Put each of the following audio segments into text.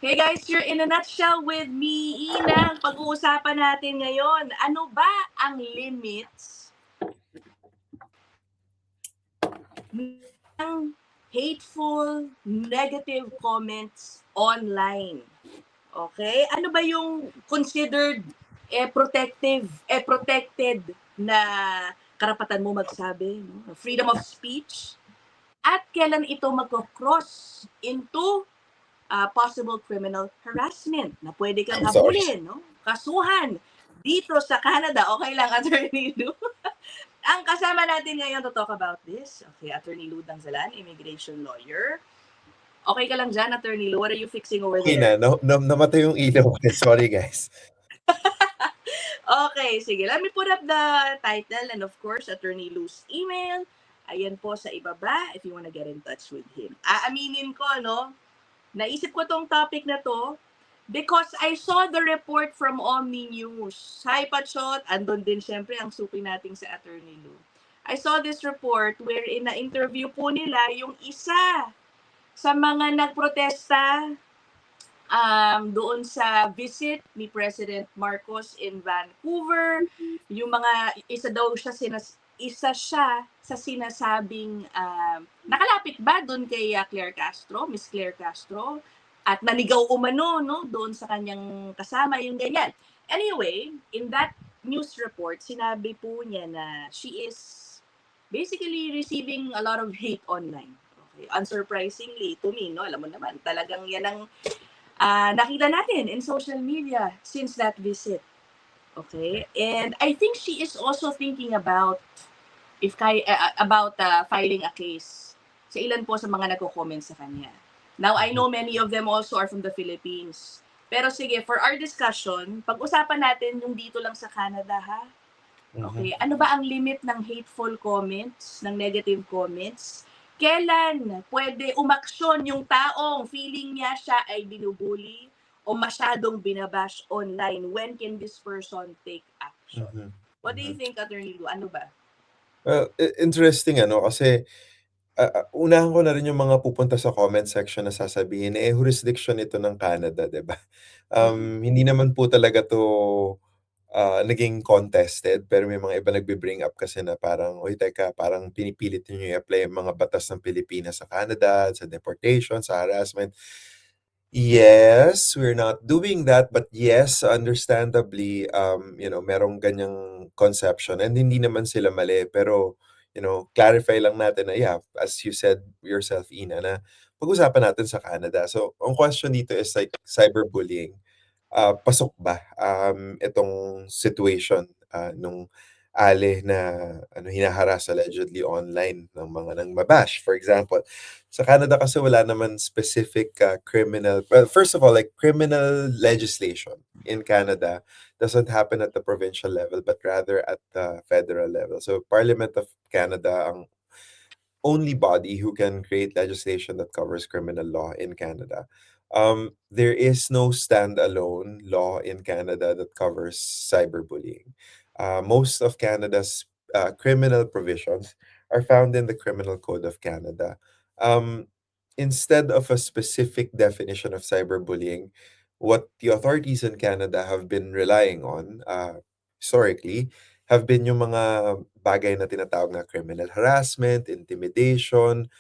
Okay guys, you're in a nutshell with me, Ina. Pag-uusapan natin ngayon, ano ba ang limits ng hateful, negative comments online? Okay? Ano ba yung considered protected na karapatan mo magsabi, no? Freedom of speech? At kailan ito magko-cross into possible criminal harassment na pwede kang Sorry. habulin, no? Kasuhan dito sa Canada. Okay lang, Attorney Lou. Ang kasama natin ngayon to talk about this, okay, Attorney Lou Dangzalan, immigration lawyer. Okay ka lang dyan, Attorney Lou? What are you fixing over Okay there? namatay yung ilaw ko. Sorry, guys. Okay, sige. Let me put up the title and of course, Attorney Lou's email. Ayan po sa ibaba if you wanna get in touch with him. Aaminin ko, no? Naisip ko tong topic na to because I saw the report from Omni News. Hi, Pachot. Andun din syempre ang suki nating sa Attorney Lou. I saw this report wherein na-interview po nila yung isa sa mga nagprotesta doon sa visit ni President Marcos in Vancouver. Yung mga, isa siya sa sinasabing nakalapit ba doon kay Claire Castro, Miss Claire Castro, at nanigaw umano, no, doon sa kanyang kasama, yung ganyan. Anyway, in that news report, sinabi po niya na she is basically receiving a lot of hate online. Okay. Unsurprisingly, to me, no, alam mo naman, talagang yan ang nakita natin in social media since that visit. Okay? And I think she is also thinking about filing a case sa ilan po sa mga nagko-comment sa kanya. Now, I know many of them also are from the Philippines. Pero sige, for our discussion, pag-usapan natin yung dito lang sa Canada, ha? Okay, ano ba ang limit ng hateful comments, ng negative comments? Kailan pwede umaksyon yung taong feeling niya siya ay binubuli o masyadong binabash online? When can this person take action? What do you think, Attorney Lou? Ano ba? Well, interesting kasi unahan ko na rin yung mga pupunta sa comment section na sasabihin, jurisdiction ito ng Canada, 'di ba? Hindi naman po talaga 'to naging contested, pero may mga iba nagbi-bring up kasi na parang, "Uy, teka, parang pinipilit niyo i-apply yung mga batas ng Pilipinas sa Canada, sa deportation, sa harassment." Yes, we're not doing that, but yes, understandably, merong ganyang conception and hindi naman sila mali. Pero, clarify lang natin na, yeah, as you said yourself, Ina, na pag-usapan natin sa Canada. So, ang question dito is like cyberbullying. Pasok ba itong situation nung Ali na hinaharas allegedly online ng mga nangbabash, for example. Sa Canada kasi wala naman specific criminal, well, first of all, like criminal legislation in Canada doesn't happen at the provincial level but rather at the federal level. So Parliament of Canada ang only body who can create legislation that covers criminal law in Canada. There is no standalone law in Canada that covers cyberbullying. Most of Canada's criminal provisions are found in the Criminal Code of Canada. Um, Instead of a specific definition of cyberbullying, what the authorities in Canada have been relying on historically have been yung mga bagay na tinatawag na criminal harassment, intimidation,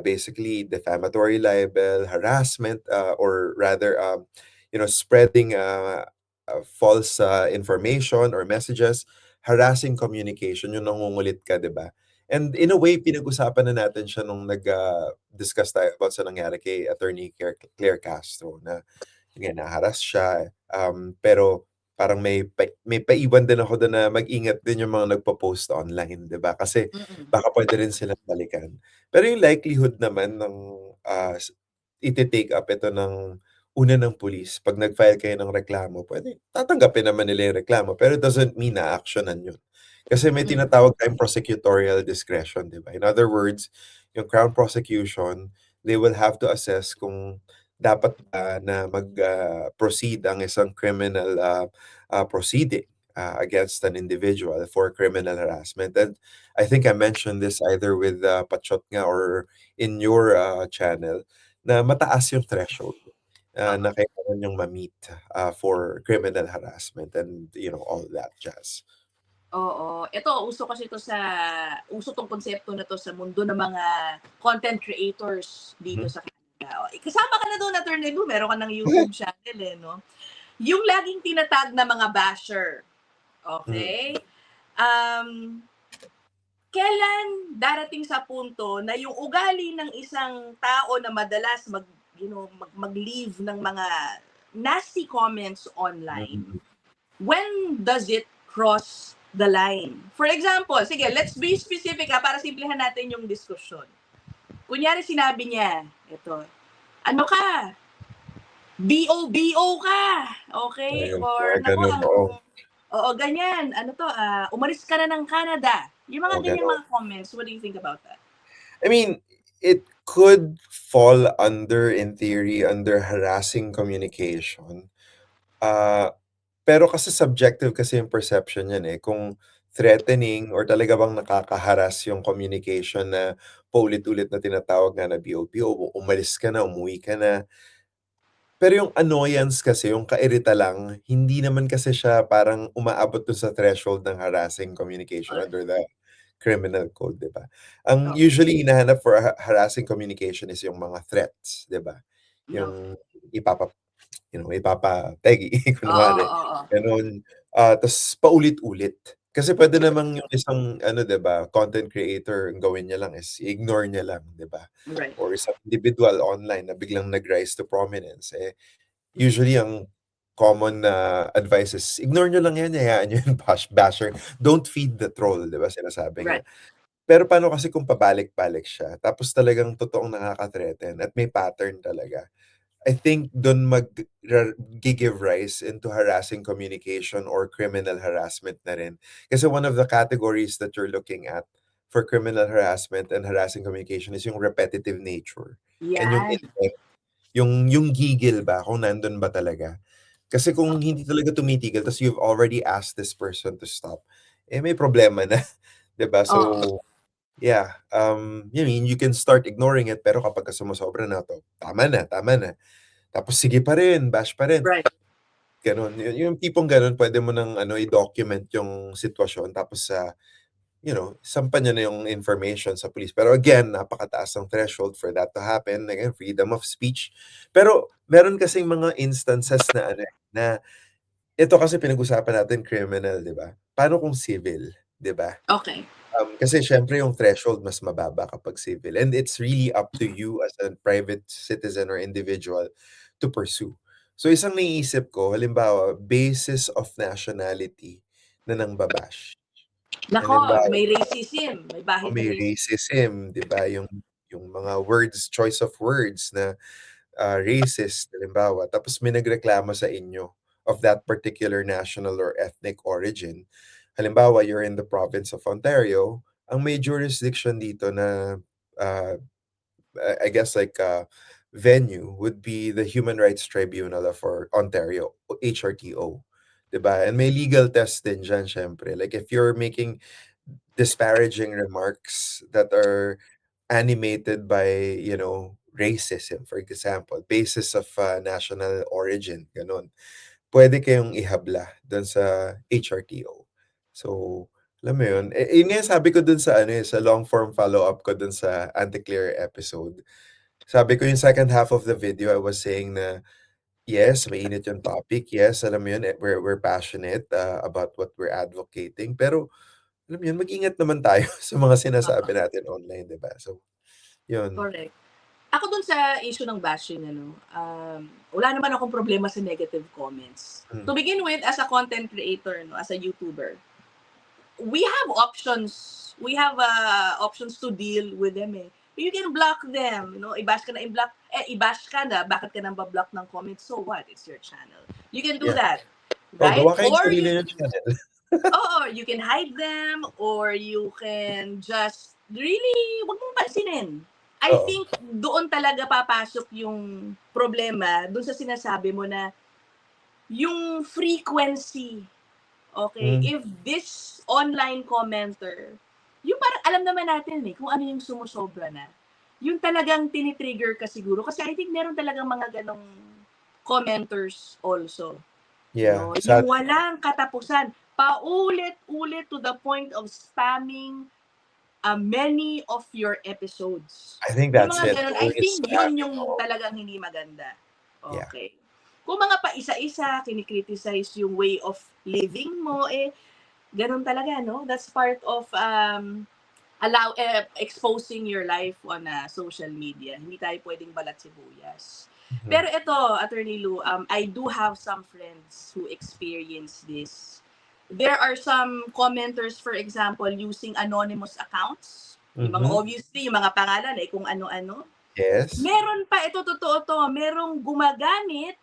basically defamatory libel, harassment, or rather, spreading false information or messages, harassing communication, yung nangungulit ka, di ba? And in a way, pinag-usapan na natin siya nung nag-discuss tayo about sa nangyari kay Attorney Claire Castro na yun nga, naharas siya. Pero parang may paiwan din ako doon na mag-ingat din yung mga nagpo-post online, 'di ba? Kasi baka pwede rin silang balikan. Pero yung likelihood naman ng ite-take up ito ng una ng pulis 'pag nag-file kayo ng reklamo, pwede tatanggapin naman nila yung reklamo, pero it doesn't mean na actionan yun. Kasi may tinatawag tayong prosecutorial discretion, 'di ba? In other words, yung Crown prosecution, they will have to assess kung dapat ba na proceed ang isang criminal proceeding against an individual for criminal harassment. And I think I mentioned this either with Pachot nga or in your channel na mataas yung threshold. na kailangan niyong ma-meet, for criminal harassment and, all that jazz. Oo. Ito, uso 'tong konsepto na 'to sa mundo ng mga content creators dito Mhm. sa Canada. Kasama ka na do'n, Attorney Lou, meron ka ng YouTube channel, eh, 'no? Yung laging tinatag na mga basher, Mm. okay? Um, Kailan darating sa punto na yung ugali ng isang tao na madalas mag-leave ng mga nasty comments online, Mm. when does it cross the line? For example, sige, let's be specific para simplihan natin yung diskusyon. Kunyari sinabi niya, ito, ano ka? BO ka. Okay? Ayun, Or mga naku, gano'n, oo. oo, ganyan. Ano to, umalis ka na ng Canada. Yung mga Mga ganyang gano'n. mga comments, what do you think about that? I mean, it could fall under, in theory, under harassing communication. Pero kasi subjective kasi yung perception niyan, eh, kung threatening or talaga bang nakaka-harass yung communication na paulit-ulit na tinatawag nga na BOPO, umalis ka na, umuwi ka na. Pero yung annoyance kasi, yung kairita lang, hindi naman kasi siya parang umaabot dun sa threshold ng harassing communication Correct. under the criminal code, 'di ba? Ang Okay. usually hinahanap for harassing communication is yung mga threats, 'di ba? Okay. Yung ipapa ipapapegi Oo, kunwari, oo. gano'n. Tas paulit-ulit. Kasi puwede namang yung isang ano, 'di ba, content creator, ang gawin niya lang is i-ignore niya lang, 'di ba? Right. Or isang individual online na biglang nag-rise to prominence, eh, usually ang common na advice is, "Ignore niyo lang 'yan, hayaan niyo yung basher. Don't feed the troll," 'di ba, sinasabi nga. Right. Pero paano kasi kung pabalik-balik siya tapos talagang totoong nakaka-threaten at may pattern talaga? I think dun gi-give rise into harassing communication or criminal harassment na rin. Kasi one of the categories that you're looking at for criminal harassment and harassing communication is yung repetitive nature and yung Yan. intent, yung gigil ba, kung nandun ba talaga. Kasi kung hindi talaga tumitigil ta's you've already asked this person to stop, eh, may problema na, 'di ba? Oo. So, yeah, you can start ignoring it pero kapagka sumosobra na 'to, tama na. Tapos sige pa rin, bash pa rin, Right. gano'n. Yung tipong gano'n puwede mo ng i-document yung sitwasyon tapos sampan niyo na yung information sa police. Pero again, napakataas ng threshold for that to happen, again, freedom of speech. Pero meron kasing mga instances na na ito kasi pinag-usapan natin criminal, 'di ba? Paano kung civil, 'di ba? Okay. Kasi siyempre yung threshold mas mababa kapag civil and it's really up to you as a private citizen or individual to pursue. So isang naiisip ko, halimbawa, basis of nationality na nangba-bash. Nako, Halimbawa, may racism. May bahid na may racism. racism, 'di ba, yung mga words, choice of words na racist, halimbawa, tapos may nagreklamo sa inyo of that particular national or ethnic origin. Halimbawa, you're in the province of Ontario, ang may jurisdiction dito na, uh, I guess like, venue would be the Human Rights Tribunal for Ontario, o HRTO, 'di ba? And may legal test din diyan siyempre. Like if you're making disparaging remarks that are animated by, racism, for example, basis of, national origin, gano'n. Puwede kayong ihabla do'n sa HRTO. So, alam mo 'yun, yun nga yung sabi ko do'n sa sa long form follow-up ko do'n sa Anti-Clear episode. Sabi ko yung second half of the video, I was saying na, yes, mainit yung topic, yes, alam mo 'yun, we're passionate, about what we're advocating, pero alam mo 'yun, mag-ingat naman tayo sa mga sinasabi Oo. natin online, 'di ba? So, 'yun. Correct. Ako dun sa issue ng bashing, wala naman akong problema sa negative comments. Hmm. To begin with, as a content creator, no, as a YouTuber, we have options. We have options to deal with them, eh. You can block them, i-bash ka na, i-bash ka na, bakit ka nang ba-block ng comments? So what? It's your channel. You can do Yeah. that, Oh, right? gawa kayong Or sarili you niyong channel. Oo, you can hide them or you can just really wag mong pansinin. I Oo. think doon talaga papasok yung problema, doon sa sinasabi mo na yung frequency. Okay? Hmm. If this online commenter, yung parang alam naman natin kung ano yung sumusobra na. Yung talagang tinitrigger ka siguro. Kasi I think meron talagang mga ganong commenters also. Yeah, Yung sadly. walang katapusan, paulit-ulit to the point of spamming many of your episodes. I think Yung that's mga it, ganun, I always think yun spamming, yung oo. talagang hindi maganda. Yeah. Okay. Kung mga pa-isa-isa, kinikriticize yung way of living mo, ganun talaga, no? That's part of exposing your life on social media. Hindi tayo pwedeng balat sibuyas. Mhm. Pero ito, Attorney Lou, I do have some friends who experience this. There are some commenters, for example, using anonymous accounts. Yung mga Mhm. obviously, yung mga pangalan kung ano-ano. Yes. Meron pa, ito totoo to, merong gumagamit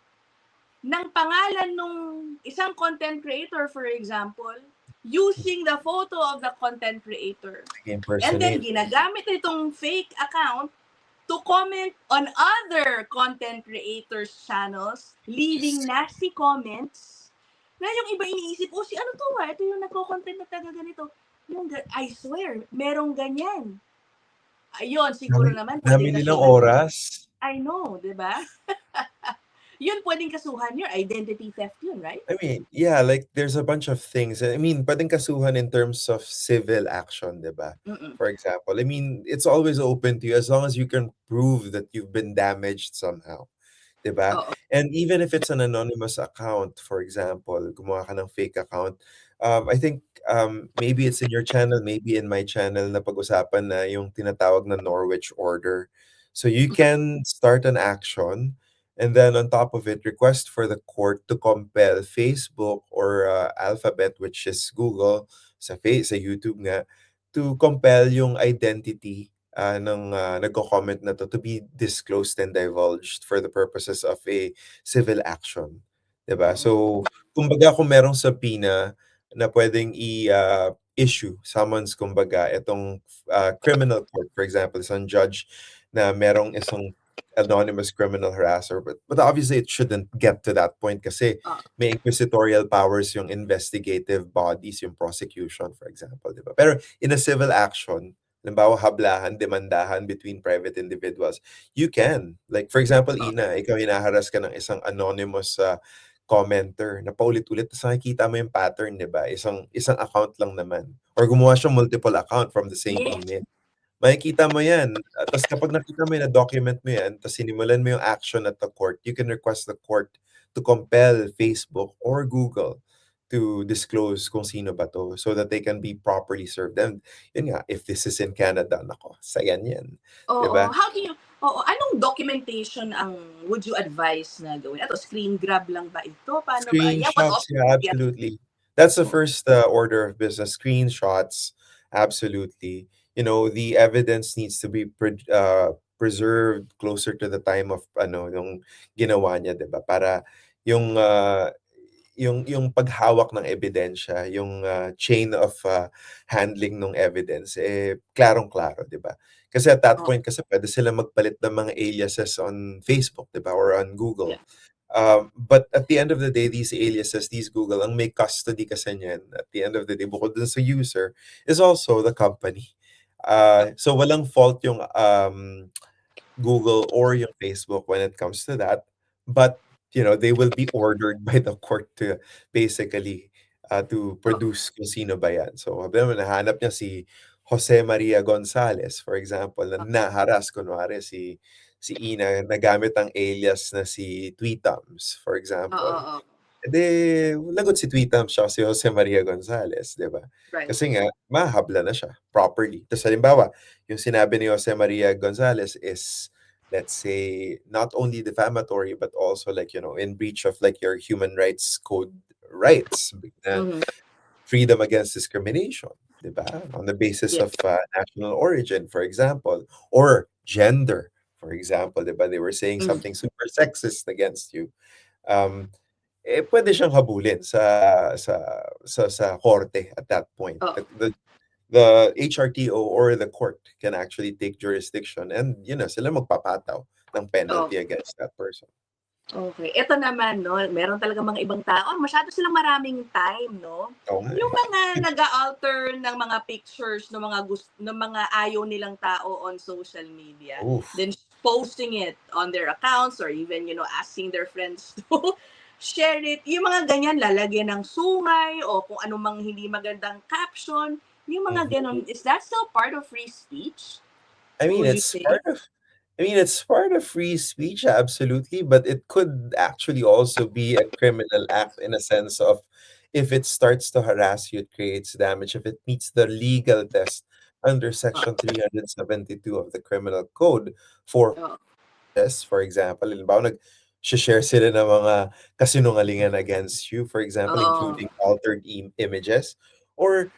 ng pangalan nung isang content creator, for example, using the photo of the content creator. And then, Impersonate. ginagamit itong fake account to comment on other content creators' channels, leaving nasty comments na yung iba iniisip, si ano to ito yung nagko-content na taga ganito. I swear, merong ganyan. Ayun, siguro Dami naman, dami pwedeng nilang kasuhan. oras. I know, di ba? Yun, pwedeng kasuhan yun. Identity theft yun, right? I mean, yeah, like there's a bunch of things. I mean, pwedeng kasuhan in terms of civil action, 'di ba? Mm-mm. For example, I mean, it's always open to you as long as you can prove that you've been damaged somehow, 'di ba? Oo. And even if it's an anonymous account, for example, gumawa ka ng fake account, I think maybe it's in your channel, maybe in my channel na pag-usapan na yung tinatawag na Norwich Order. So you can start an action. And then on top of it, request for the court to compel Facebook or Alphabet, which is Google, sa YouTube nga, to compel yung identity ng nagko-comment na to be disclosed and divulged for the purposes of a civil action. 'Di ba? So, kumbaga kung merong subpoena na pwedeng issue, summons kumbaga, itong criminal court, for example, isang judge na merong isang anonymous criminal harasser. But obviously, it shouldn't get to that point kasi may inquisitorial powers yung investigative bodies, yung prosecution, for example, di ba? Pero in a civil action, halimbawa hablahan, demandahan between private individuals, you can. Like, for example, Ina, ikaw hinaharas ka ng isang anonymous commenter na paulit-ulit, tapos nakikita mo yung pattern, di ba? Isang account lang naman. Or gumawa siya multiple account from the same Yes. email. Makikita mo yan. Tapos kapag nakita mo yan, na-document mo yan, tapos sinimulan mo yung action at the court, you can request the court to compel Facebook or Google to disclose kung sino ba to so that they can be properly served. And yun nga, if this is in Canada, nako, sayan yan. Oo. Diba? How do you, anong documentation ang would you advise na gawin? Ito, screen grab lang ba ito? Paano ba? Yeah, what Screenshots, of yeah, absolutely. That's the first order of business. Screenshots, absolutely. You know, the evidence needs to be preserved closer to the time of yung ginawa niya, 'di ba? Para yung yung paghawak ng ebidensya, yung chain of handling ng evidence klarong-klaro, 'di ba? Kasi at that point kasi pwede sila magpalit ng mga aliases on Facebook, 'di ba? Or on Google. Yeah. But at the end of the day, these aliases, these Google, ang may custody kasi niyan, at the end of the day, bukod dun sa user, is also the company. So walang fault yung Google or yung Facebook when it comes to that. But, they will be ordered by the court to basically to produce kung sino ba yan. So, sabi naman, nahanap niya si Jose Maria Gonzalez, for example, na naharas, kunwari, si Ina, nagamit ang alias na si Tweetums, for example. Oo. Lagot si Tweetums siya si Jose Maria Gonzalez, 'di ba? Right. Kasi nga mahahabla na siya properly. Tapos halimbawa, yung sinabi ni Jose Maria Gonzalez is, let's say, not only defamatory but also like, in breach of like your human rights code rights, Mhm. freedom against discrimination, 'di ba? On the basis Yeah. of national origin, for example, or gender, for example, 'di ba? They were saying Mhm. something super sexist against you. Um, Puwede siyang habulin sa korte at that point. Oh. The HRTO or the court can actually take jurisdiction and, sila magpapataw ng penalty against that person. Okay. Ito naman, no, meron talagang mga ibang tao, masyado silang maraming time, no? Oo nga, Yung mga nag-a-alter ng mga pictures ng mga ayaw nilang tao on social media. Oof. Then posting it on their accounts or even, asking their friends to share it. Yung mga ganyan, lalagyan ng sungay o kung anumang hindi magandang caption. Yung mga Mhm. ganon, is that still part of free speech? I mean, Would you it's say? part of I mean, it's part of free speech, absolutely, but it could actually also be a criminal act in a sense of if it starts to harass you, it creates damage, if it meets the legal test under Section 372 of the Criminal Code for Oh, for example, halimbawa nag-she-share sila ng mga kasinungalingan against you, for example, oo. including altered images or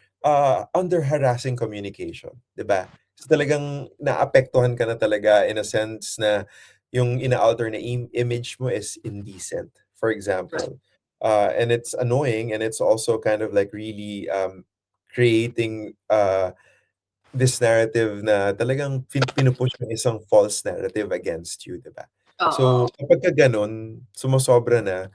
under harassing communication, 'di ba? So talagang naapektuhan ka na talaga in a sense na yung ina-alter na image mo is indecent, for Right. example. And it's annoying and it's also kind of like really creating this narrative na talagang pinu-push yung isang false narrative against you, 'di ba? Oo. So, kapagka gano'n, sumosobra na,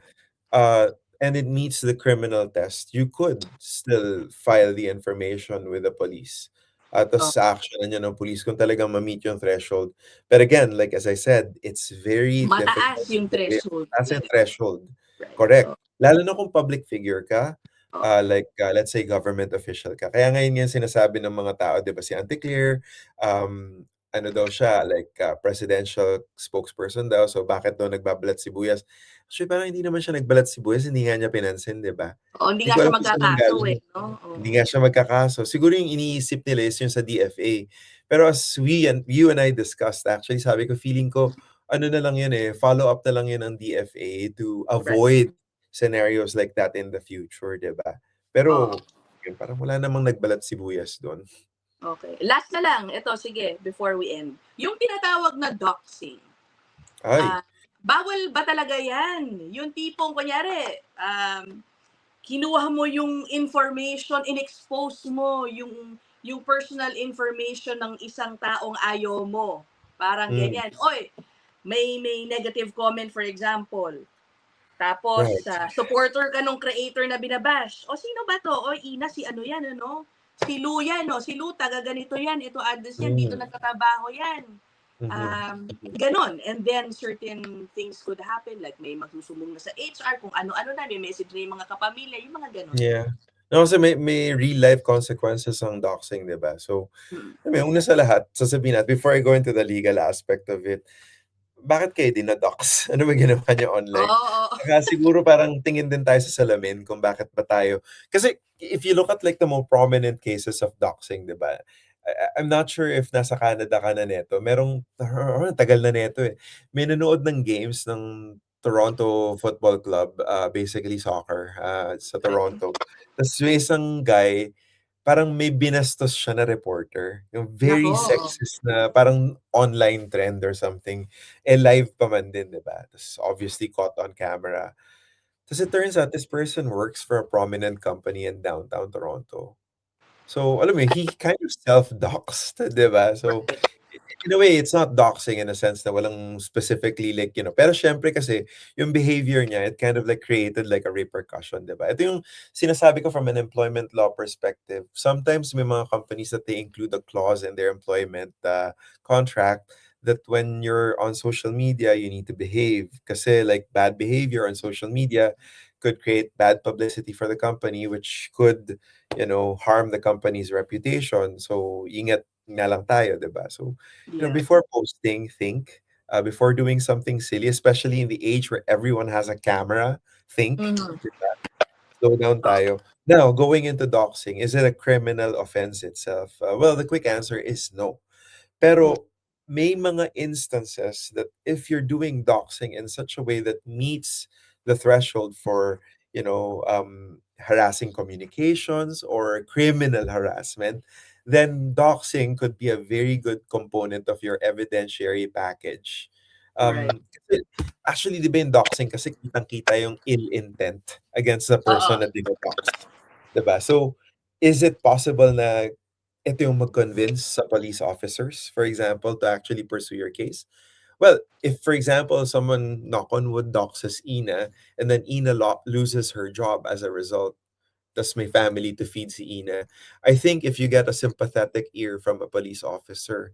and it meets the criminal test, you could still file the information with the police. At tas Oo. sa-actionan niyo ng police kung talagang ma-meet yung threshold. But again, like as I said, it's very Mataas difficult yung to predict threshold. as a threshold. Right. Correct. Oh, Lalo na kung public figure ka, oh, like, let's say government official ka. Kaya ngayon yan sinasabi ng mga tao, 'di ba, si Auntie ano daw siya, like, presidential spokesperson daw, so bakit daw nagbabalat sibuyas. Actually, parang hindi naman siya nagbalat sibuyas, hindi nga niya pinansin, 'di ba? Oo, hindi Hindi nga ko siya alam kung saan magkakaso nanggaling eh, no? hindi Oo. nga siya magkakaso. Siguro yung iniisip nila is yung sa DFA. Pero as you and I discussed, actually, sabi ko, feeling ko, ano na lang yun eh, follow up na lang yun ng DFA to Right. avoid scenarios like that in the future, 'di ba? Oo. Pero, yun, parang wala namang nagbalat sibuyas doon. Okay. Last na lang, ito, sige, before we end. Yung tinatawag na doxing. Ay, Ah, bawal ba talaga yan? Yung tipong, kunyari, kinuha mo yung information, in-expose mo yung personal information ng isang taong ayaw mo. Parang hmm, ganyan. Oy, may negative comment for example. Tapos, right. supporter ka nung creator na binabash. O sino ba to? O Ina, si ano yan, ano? Si Lu yan, o si Lu, taga ganito yan. Ito address yan, dito Mhm, nagtatrabaho yan. mhm, Ganon. And then, certain things could happen. Like, may magsusumbong na sa HR, kung ano-ano na, may message na yung mga kapamilya, yung mga ganon. yeah. No, kasi may real life consequences ang doxing, 'di ba? So, Mm. alam mo, una sa lahat, sasabihin natin before I go into the legal aspect of it, bakit kayo dina-dox? Ano ba ginawa niyo online? Oo, oo. Saka siguro parang tingin din tayo sa salamin kung bakit ba tayo kasi if you look at like the more prominent cases of doxing, 'di ba? I'm not sure if nasa Canada ka na nito. Merong tagal na nito eh. May nanood ng games ng Toronto Football Club, basically soccer, sa Okay. Toronto. Tapos may isang guy, parang may binastos siya na reporter, yung Nako. very sexist na parang online trend or something, eh, live pa man din, 'di ba? Ta's obviously caught on camera. Ta's it turns out this person works for a prominent company in downtown Toronto. So, alam mo yun, he kind of self-doxed, 'di ba? So, in a way, it's not doxing in a sense na walang specifically like, pero siyempre kasi yung behavior niya, it kind of like created like a repercussion, 'di ba? Ito yung sinasabi ko from an employment law perspective. Sometimes may mga companies that they include a clause in their employment contract that when you're on social media, you need to behave. Kasi like bad behavior on social media could create bad publicity for the company, which could, harm the company's reputation. So, ingat na lang tayo, 'di ba? So, Yeah. before posting, think. Before doing something silly, especially in the age where everyone has a camera, think. Mhm. Slow down Oh, tayo. Now, going into doxing, is it a criminal offense itself? Well, the quick answer is no. mm, Pero may mga instances that if you're doing doxing in such a way that meets the threshold for, harassing communications or criminal harassment, then doxing could be a very good component of your evidentiary package. right. Kasi actually, di ba yung doxing kasi kitang-kita yung ill intent against the person Oo. na dino-dox, 'di ba? So, is it possible na ito yung mag-convince sa police officers, for example, to actually pursue your case? Well, if, for example, someone, knock on wood, doxes Ina, and then Ina loses her job as a result, tas may family to feed si Ina, I think if you get a sympathetic ear from a police officer,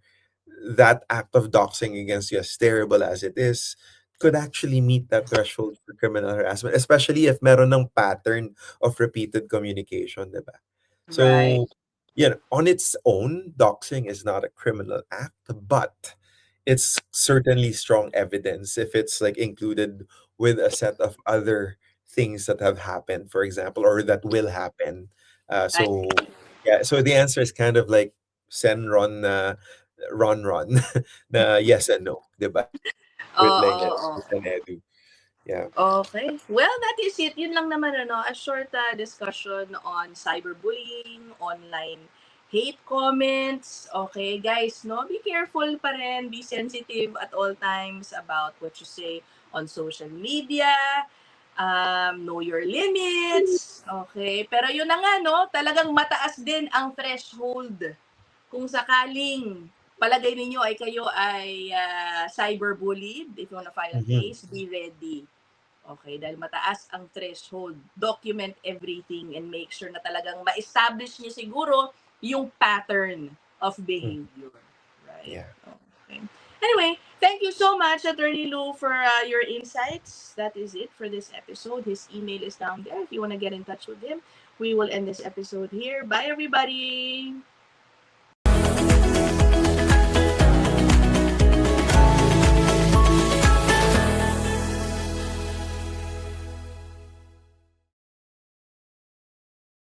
that act of doxing against you, as terrible as it is, could actually meet that threshold for criminal harassment, especially if meron ng pattern of repeated communication, 'di ba? Right. So, on its own, doxing is not a criminal act, but it's certainly strong evidence if it's like included with a set of other things that have happened, for example, or that will happen. I So yeah, so the answer is kind of like Sen Ron Ron na yes and no, 'di ba? With Oo, like oo. with an Edu. Yeah. Okay. Well, that is it. Yun lang naman a short discussion on cyberbullying, online hate comments. Okay, guys, no, be careful pa rin, be sensitive at all times about what you say on social media. Know your limits. Okay, pero yun na nga, no, talagang mataas din ang threshold kung sakaling palagay ninyo ay kayo ay cyberbullied, if you wanna file a Mhm. case, be ready. Okay, dahil mataas ang threshold. Document everything and make sure na talagang ma-establish niyo siguro yung pattern of Mm. behavior. Right? Yeah. Okay. Anyway, thank you so much, Attorney Lou, for your insights. That is it for this episode. His email is down there if you want to get in touch with him. We will end this episode here. Bye, everybody.